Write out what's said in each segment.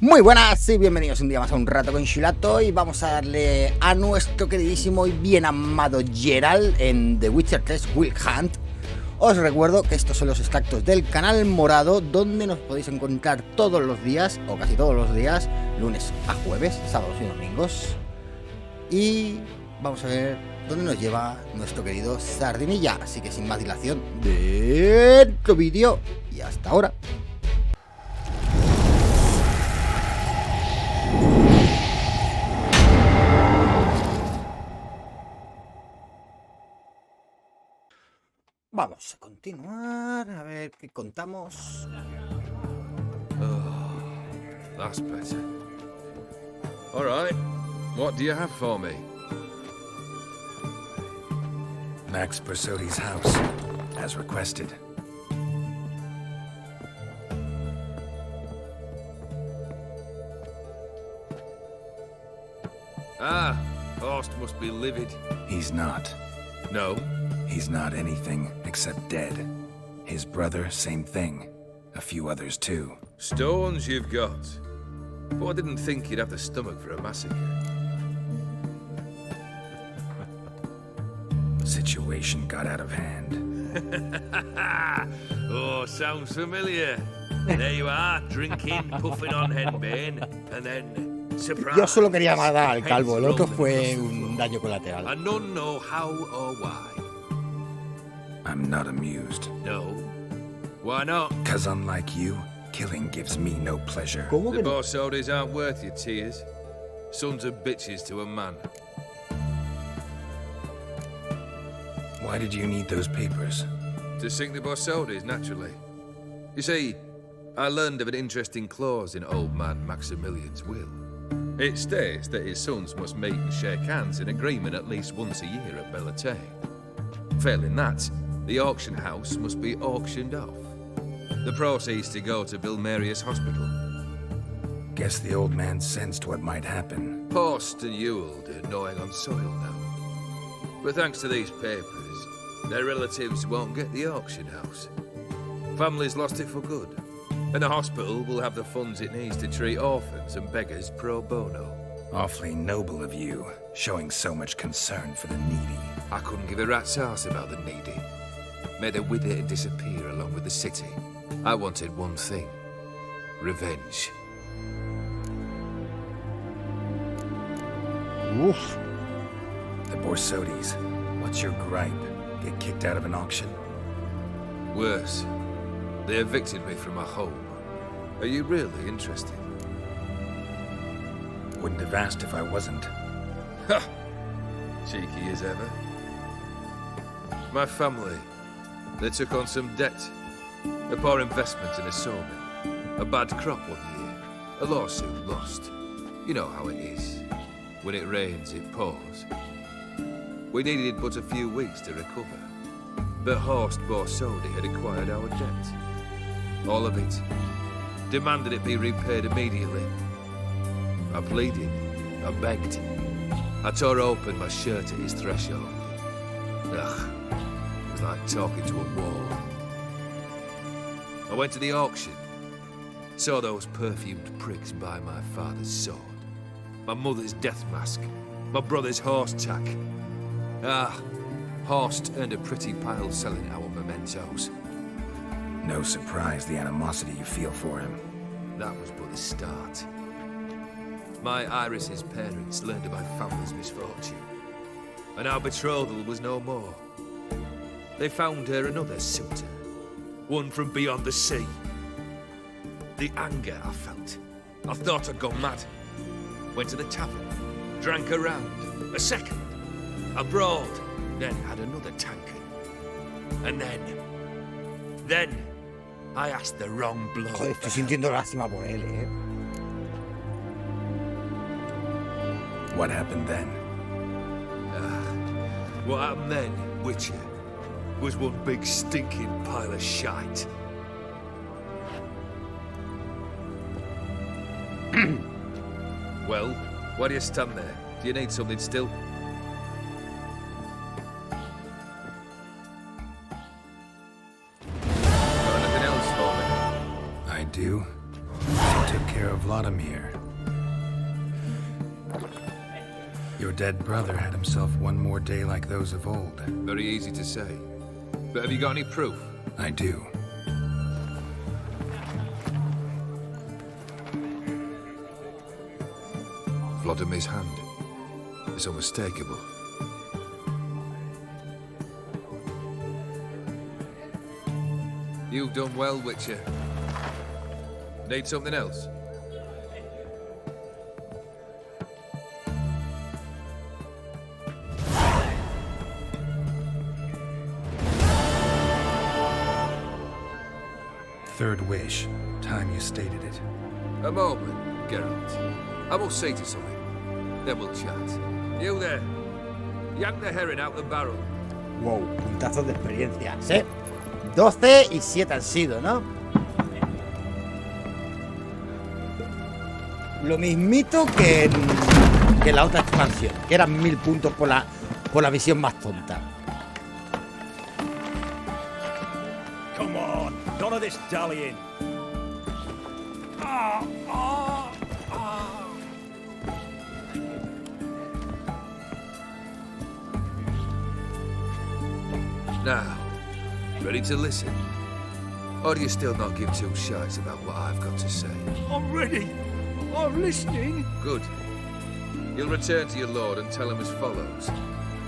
Muy buenas y bienvenidos un día más a un rato con Shilato. Y vamos a darle a nuestro queridísimo y bien amado Geralt en The Witcher 3 Wild Hunt. Os recuerdo que estos son los extractos del canal morado, donde nos podéis encontrar todos los días, o casi todos los días, lunes a jueves, sábados y domingos. Y vamos a ver dónde nos lleva nuestro querido Sardinilla. Así que sin más dilación, dentro vídeo y hasta ahora. Vamos a continuar, a ver qué contamos. Oh, that's better. All right, what do you have for me? Max Bersodi's house, as requested. Ah, Horst must be livid. He's not. No? He's not anything except dead. His brother, same thing. A few others too. Stones you've got. But I didn't think you'd have the stomach for a massacre. Situation got out of hand. Oh, sounds familiar. There you are, drinking, puffing on henbane, and then surprise. Yo solo quería matar al calvo, el otro fue un daño colateral. And none know how or why. I'm not amused. No. Why not? 'Cause unlike you, killing gives me no pleasure. ¿Cómo The que no? Borsodis aren't worth your tears. Sons of bitches to a man. Why did you need those papers? To sink the Borsodis, naturally. You see, I learned of an interesting clause in old man Maximilian's will. It states that his sons must meet and shake hands in agreement at least once a year at Bellatane. Failing that, the auction house must be auctioned off. The proceeds to go to Bill Marius Hospital. Guess the old man sensed what might happen. Horst and Ewald are gnawing on soil now. But thanks to these papers, their relatives won't get the auction house. Families lost it for good, and the hospital will have the funds it needs to treat orphans and beggars pro bono. Awfully noble of you, showing so much concern for the needy. I couldn't give a rat's ass about the needy. Made her wither and disappear along with the city. I wanted one thing. Revenge. Uf. The Borsodis, what's your gripe? Get kicked out of an auction? Worse. They evicted me from my home. Are you really interested? Wouldn't have asked if I wasn't. Ha! Cheeky as ever. My family, they took on some debt. A poor investment in a sawmill. A bad crop one year. A lawsuit lost. You know how it is. When it rains, it pours. We needed but a few weeks to recover. But Horst Borsodi had acquired our debt. All of it. Demanded it be repaid immediately. I pleaded. I begged. I tore open my shirt at his threshold. Ugh. It was like talking to a wall. I went to the auction. Saw those perfumed pricks buy my father's sword. My mother's death mask. My brother's horse tack. Ah, Horst earned a pretty pile selling our mementos. No surprise the animosity you feel for him. That was but the start. My Iris's parents learned of my family's misfortune, and our betrothal was no more. They found her another suitor, one from beyond the sea. The anger I felt, I thought I'd gone mad. Went to the tavern, drank a round, a second, abroad, then had another tankard. And then, I asked the wrong bloke. Joder, estoy sintiendo lástima por él, eh. What happened then? What happened then, Witcher, was one big stinking pile of shite. Well, why do you stand there? Do you need something still? Vladimir. Your dead brother had himself one more day like those of old. Very easy to say. But have you got any proof? I do. Vladimir's hand. It's unmistakable. You've done well, Witcher. Need something else? Third wish. Time you stated it. A moment, Geralt. I must say to something. Then we'll chat. You there. Yank the herring out the barrel. Wow, puntazos de experiencias, ¿eh? 12 y 7 han sido, ¿no? Lo mismito que en la otra expansión, que eran 1000 puntos por la misión más tonta. Come on, none of this dallying. Now, ready to listen? Or do you still not give two shites about what I've got to say? I'm ready. I'm listening. Good. You'll return to your lord and tell him as follows.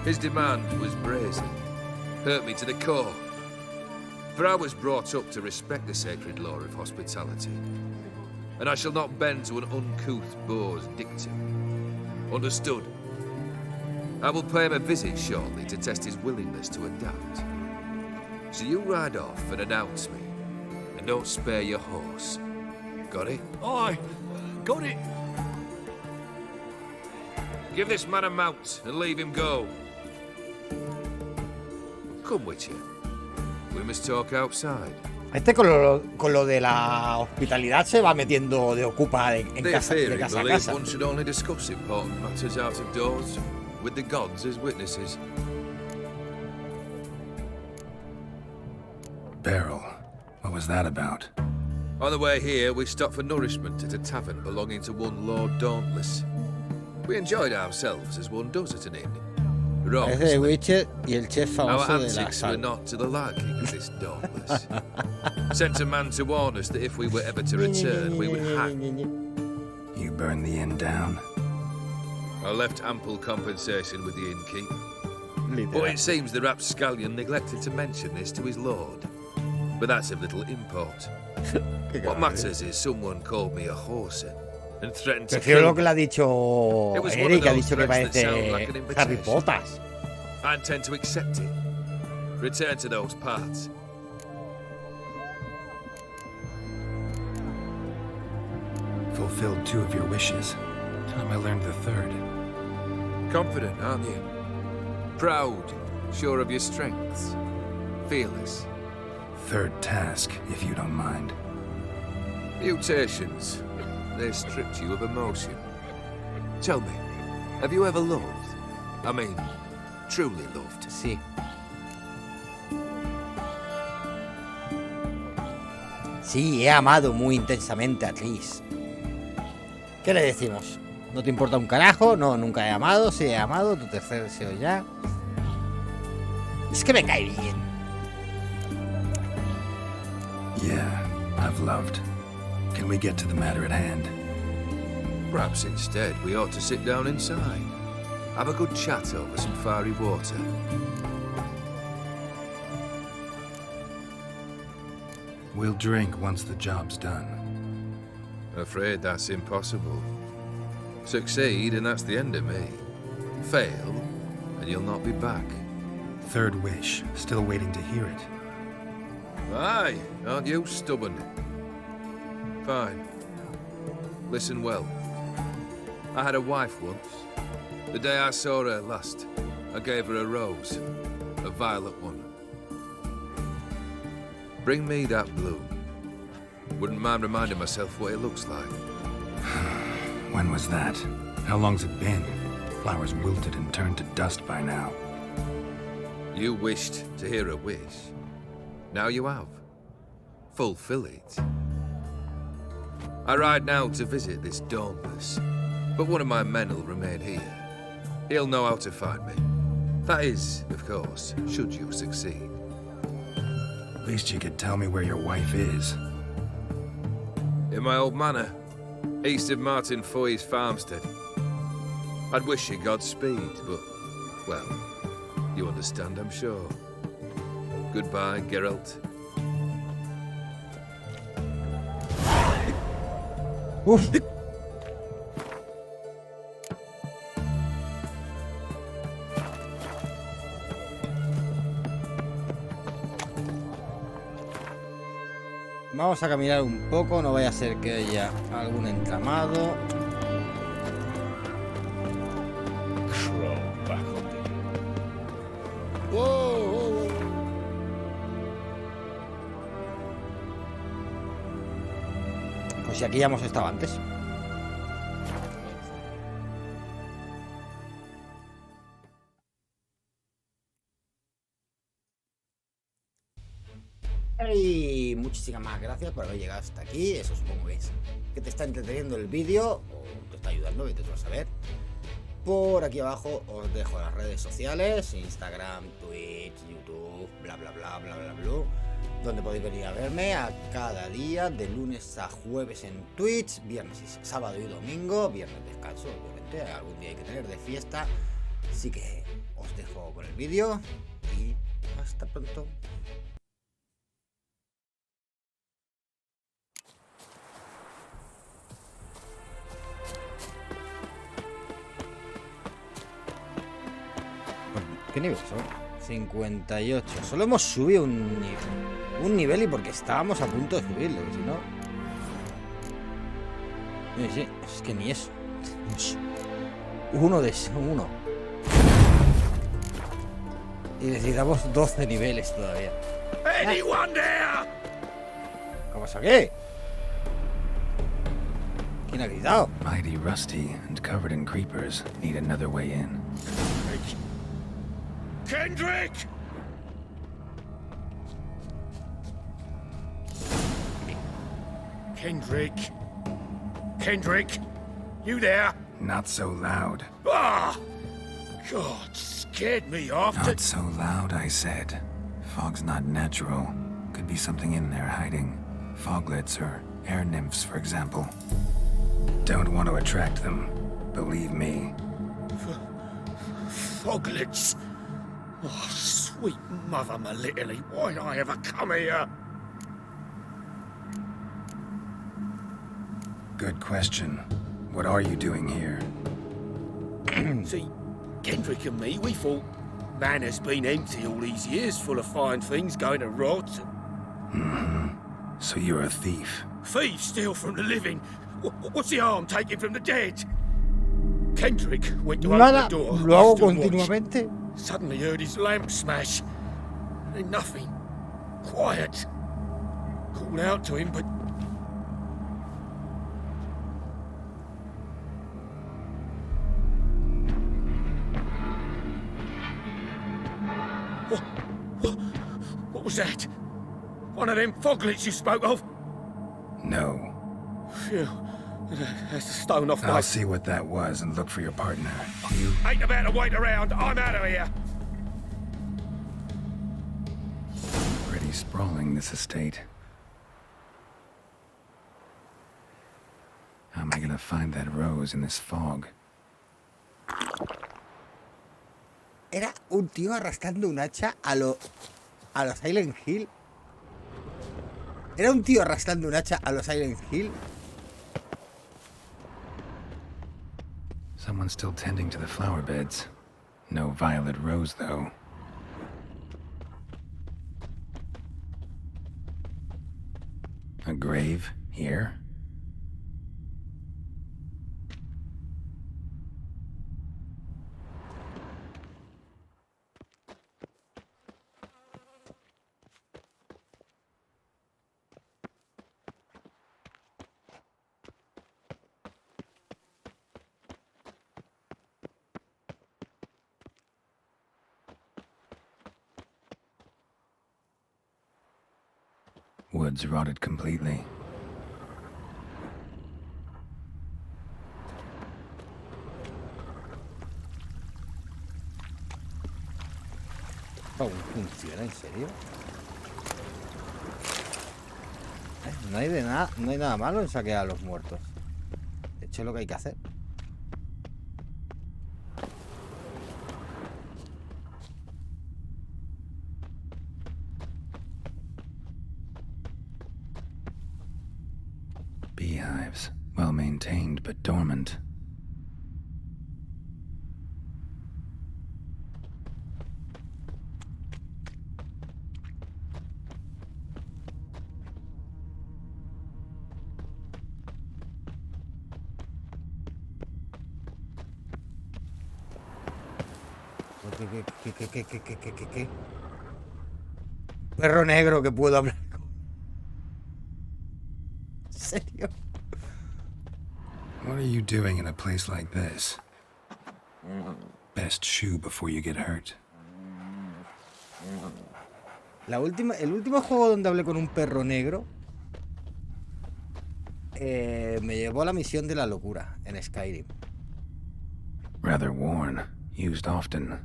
His demand was brazen. Hurt me to the core. For I was brought up to respect the sacred law of hospitality. And I shall not bend to an uncouth boor's dictum. Understood? I will pay him a visit shortly to test his willingness to adapt. So you ride off and announce me. And don't spare your horse. Got it? Aye, got it. Give this man a mount and leave him go. Come, Witcher. We must talk outside. Este con lo de la hospitalidad se va metiendo de ocupa en casa, de casa a casa. One should only discuss important matters out of doors, with the gods as witnesses. Barrel. What was that about? On the way here, we stopped for nourishment at a tavern belonging to one Lord Dauntless. We enjoyed ourselves as one does at an inn. Es de Witcher y el chef famoso Our de la antics were sal. not to the liking of this Dauntless. Sent a man to warn us that if we were ever to return, we would hang. You burned the inn down? I left ample compensation with the innkeep. But Literal. it seems the rapscallion neglected to mention this to his lord. But that's of little import. What matters is someone called me a whoreson and threatened to Prefiero kill lo que me. le ha dicho It was one of Eric, ha those dicho que threats that sound parece like an Harry invitation. Potter. I intend to accept it. Return to those parts. Fulfilled 2 of your wishes. Time I learned the 3rd. Confident, aren't you? Proud, sure of your strengths. Fearless. 3rd task, if you don't mind. Mutations. They stripped you of emotion. Tell me, have you ever loved? I mean, truly loved? Sí. Sí, he amado muy intensamente a Triss. ¿Qué le decimos? ¿No te importa un carajo? No, nunca he amado. Sí, he amado. Tu tercer deseo ya. Es que me cae bien. Yeah, I've loved. Can we get to the matter at hand? Perhaps instead we ought to sit down inside. Have a good chat over some fiery water. We'll drink once the job's done. Afraid that's impossible. Succeed and that's the end of me. Fail and you'll not be back. 3rd wish, still waiting to hear it. Aye, aren't you stubborn? Fine. Listen well. I had a wife once. The day I saw her last, I gave her a rose. A violet one. Bring me that bloom. Wouldn't mind reminding myself what it looks like. When was that? How long's it been? Flowers wilted and turned to dust by now. You wished to hear a wish. Now you have. Fulfill it. I ride now to visit this Dauntless, but one of my men will remain here. He'll know how to find me. That is, of course, should you succeed. At least you could tell me where your wife is. In my old manor, east of Martin Foy's farmstead. I'd wish you Godspeed, but, well, you understand, I'm sure. Goodbye, Geralt. Uf. Vamos a caminar un poco, no vaya a ser que haya algún entramado. Pues si aquí ya hemos estado antes. Y muchísimas gracias por haber llegado hasta aquí. Eso supongo que te está entreteniendo el vídeo o te está ayudando, vete tú a saber. Por aquí abajo os dejo las redes sociales: Instagram, Twitch, YouTube, bla bla bla bla bla bla, donde podéis venir a verme a cada día, de lunes a jueves en Twitch, viernes y sábado y domingo, viernes descanso, obviamente, algún día hay que tener de fiesta. Así que os dejo con el vídeo y hasta pronto. ¿Qué nivel son? 58. Solo hemos subido un nivel y porque estábamos a punto de subirlo, que si no... Sí, es que ni eso. Uno. Y necesitamos 12 niveles todavía. Anyone there? ¿Cómo pasa qué? ¿Quién ha gritado? Mighty rusty and covered in creepers. Need another way in. Kendrick! Kendrick? You there? Not so loud. Ah! God, scared me off. Not so loud, I said. Fog's not natural. Could be something in there hiding. Foglets or air nymphs, for example. Don't want to attract them. Believe me. Foglets? Oh, sweet mother Melitterly, why'd I ever come here? Good question. What are you doing here? See, Kendrick and me, we thought Manor's been empty all these years, full of fine things going to rot. So you're a thief. Thieves steal from the living. What's the harm taking from the dead? Kendrick went to open Nada, the door. lo hago I stood watch. continuamente. Suddenly heard his lamp smash. Then nothing. Quiet. Called out to him, but... What was that? One of them foglets you spoke of? No. Phew. That's a stone off my... I'll see what that was and look for your partner. You... Ain't about to wait around. I'm out of here. Pretty sprawling, this estate. How am I gonna find that rose in this fog? Era un tío arrastrando un hacha a los Silent Hill. Era un tío arrastrando un hacha a los Silent Hill. Someone's still tending to the flower beds. No violet rose, though. A grave here? Woods rotted completely. ¿Aún funciona, en serio? No hay nada malo en saquear a los muertos. De hecho, es lo que hay que hacer. Beehives, well maintained but dormant. ¿Qué? Perro negro que puedo hablar con. ¿En serio? What are you doing in a place like this? Best shoo before you get hurt. El último juego donde hablé con un perro negro me llevó a la misión de la locura en Skyrim. Rather worn, used often.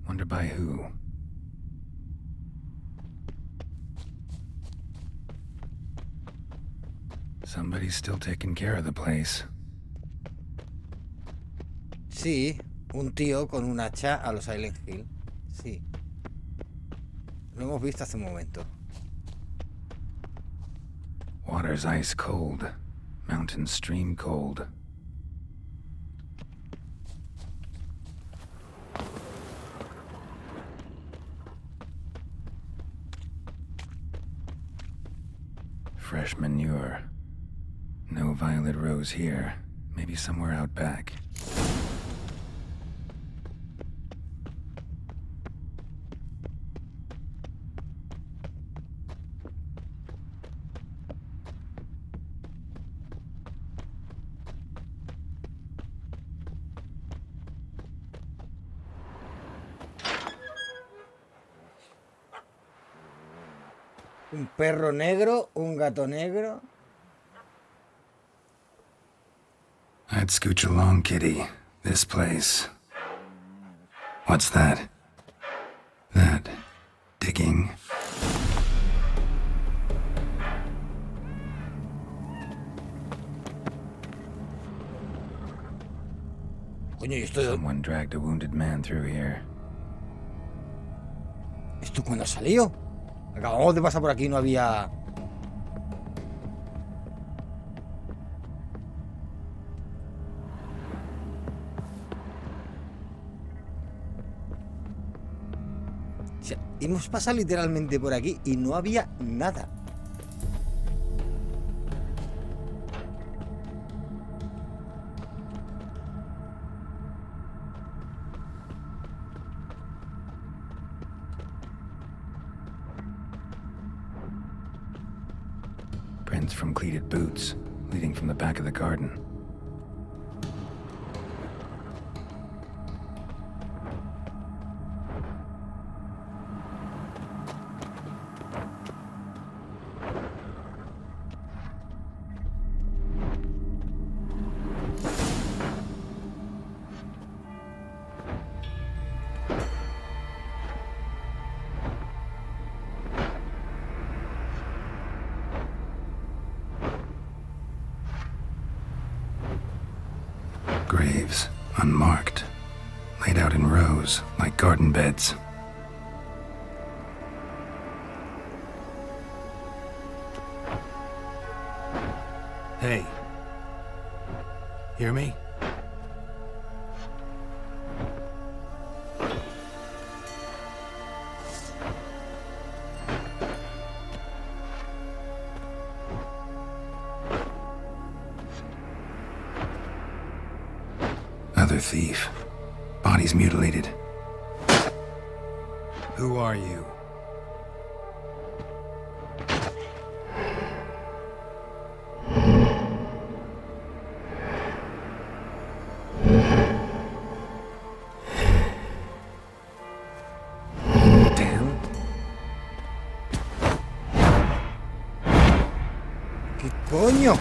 Wonder by who. Somebody's still taking care of the place. Sí, un tío con un hacha a los Silent Hill. Sí. Lo hemos visto hace un momento. Water's ice cold. Mountain stream cold. Fresh manure. No violet rose here. Maybe somewhere out back. Un perro negro, un gato negro. I'd scooch along, kitty. This place. What's that? That digging. Coño, ¿y esto? Someone dragged a wounded man through here. ¿Esto cuándo salió? Acabamos de pasar por aquí, no había... O sea, hemos pasado literalmente por aquí y no había nada. Prints from cleated boots, leading from the back of the garden. Graves, unmarked, laid out in rows like garden beds. Hey. Hear me? Another thief. Bodies mutilated. Who are you? Damn. ¿Qué coño?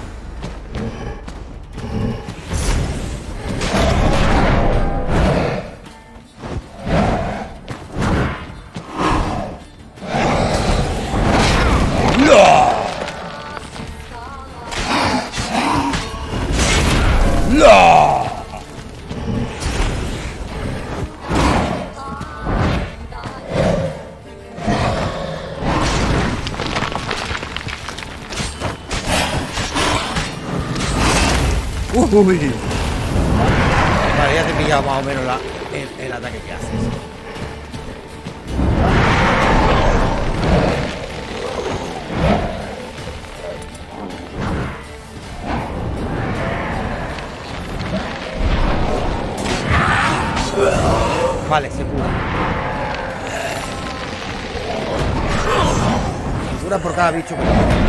¡No! Uy. Vale, ya te he pillado más o menos el ataque que haces. Vale, se cura. Se cura por cada bicho que tiene.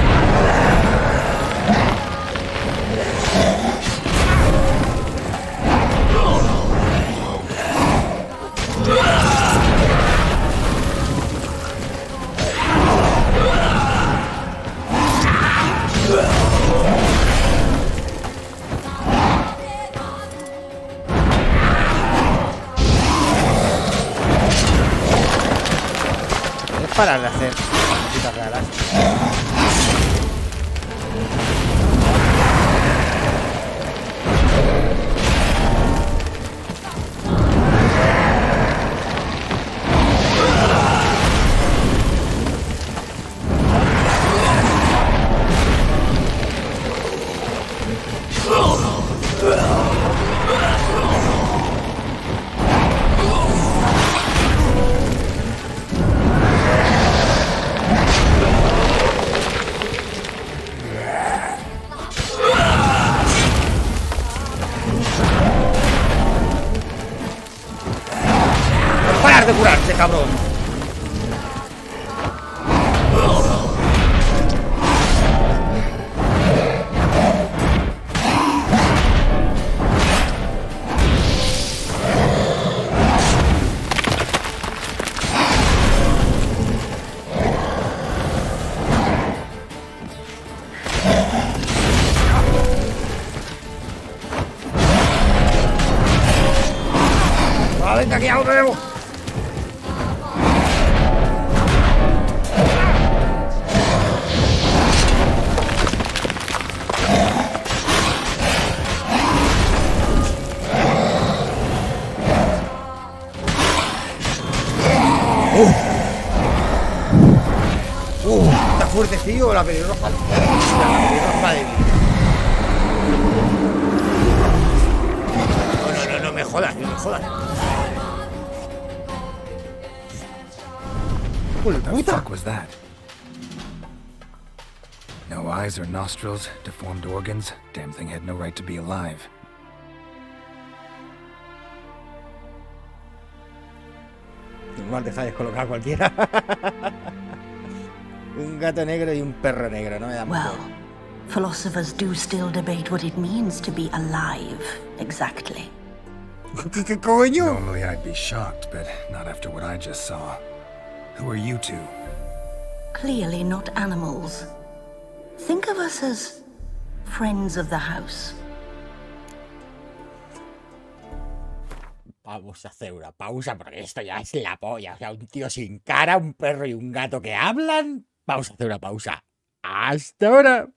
Es parar de hacer cositas raras. De curarse, cabrón. Venga, aquí algo tenemos. Está fuertecillo la pelirroja. La pelirroja de... No me jodas, no me jodas. What the fuck was that? No eyes or nostrils, deformed organs. Damn thing had no right to be alive. Normal deja descolocar a cualquiera. Un gato negro y un perro negro, no me da mucho. Well, philosophers do still debate what it means to be alive, exactly. ¿Qué coño? Normally I'd be shocked, but not after what I just saw. Who are you two? Clearly not animals. Think of us as friends of the house. Vamos a hacer una pausa porque esto ya es la polla. O sea, un tío sin cara, un perro y un gato que hablan. Vamos a hacer una pausa. ¡Hasta ahora!